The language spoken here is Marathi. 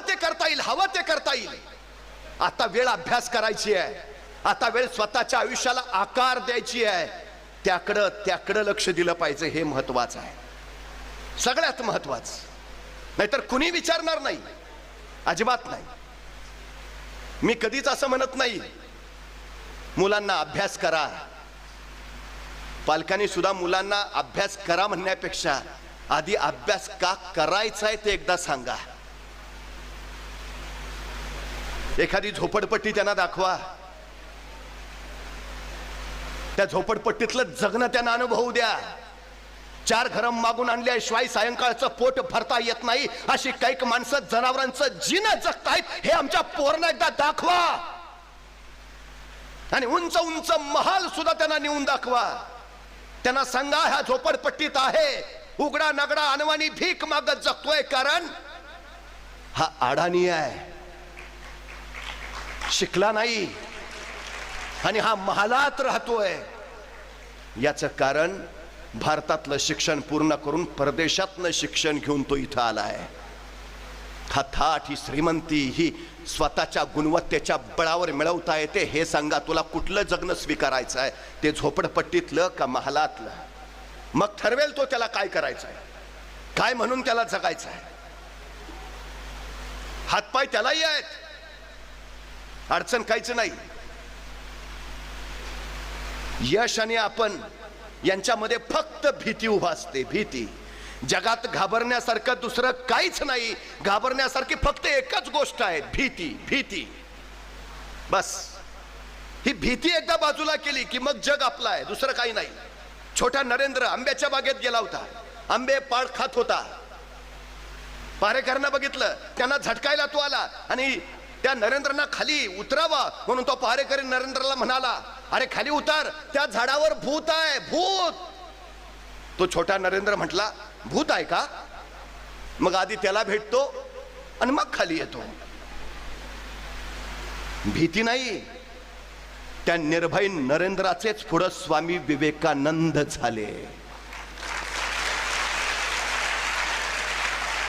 ते करता येईल, हवं ते करता येईल. आता वेळ अभ्यास करायची आहे, आता वेळ स्वतःच्या आयुष्याला आकार द्यायची आहे. त्याकडं लक्ष दिलं पाहिजे. हे महत्वाचं आहे, सगळ्यात महत्वाचं. नाहीतर कुणी विचारणार नाही, अजिबात नाही. मी कधीच असं म्हणत नाही मुलांना अभ्यास करा. पालकांनी सुद्धा मुलांना अभ्यास करा म्हणण्यापेक्षा आधी अभ्यास का करायचा आहे ते एकदा सांगा. एखादी झोपडपट्टी त्यांना दाखवा, त्या झोपडपट्टीतलं जगणं त्यांना अनुभवू द्या. 4 घरं मागून आणल्याशिवाय सायंकाळचं पोट भरता येत नाही अशी काही माणसं जनावरांचं जीवन जगतायत, हे आमच्या पोरांना एकदा दाखवा. आणि उंच उंच महाल सुद्धा त्यांना नेऊन दाखवा. त्यांना सांगा ह्या झोपडपट्टीत आहे उघडा नगडा अनवाणी भीक मागत जगतोय, कारण हा अडाणी आहे, शिकला नाही आणि हा महालात राहतोय. याचं कारण भारतातलं शिक्षण पूर्ण करून परदेशातलं शिक्षण घेऊन तो इथं आलाय. हा थाट, ही श्रीमंती, ही स्वतःच्या गुणवत्तेच्या बळावर मिळवता येते. हे सांगा तुला कुठलं जगणं स्वीकारायचं आहे, ते झोपडपट्टीतलं का महालातलं? मग ठरवेल तो त्याला काय करायचं आहे, काय म्हणून त्याला जगायचं आहे. हातपाय त्यालाही आहेत, अडचण काहीच नाही. यश आणि आपण यांच्यामध्ये फक्त भीती उभा असते, भीती. जगात घाबरण्यासारखं दुसरं काहीच नाही. घाबरण्यासारखी फक्त एकच गोष्ट आहे, भीती. भीती बस. ही भीती एकदा बाजूला केली की मग जग आपलं आहे, दुसरं काही नाही. छोटा नरेंद्र आंब्याच्या बागेत गेला होता, आंबे पाळ खात होता. पहारेकरांना बघितलं, त्यांना झटकायला तो आला आणि त्या नरेंद्रना खाली उतरावा म्हणून तो पहारेकरी नरेंद्रला म्हणाला, अरे खाली उतार, त्या झाडावर भूत आहे, भूत. तो छोटा नरेंद्र म्हटला, भूत आहे का? मग आधी त्याला भेटतो आणि मग खाली येतो. भीती नाही. त्या निर्भय नरेंद्राचेच पुढे स्वामी विवेकानंद झाले.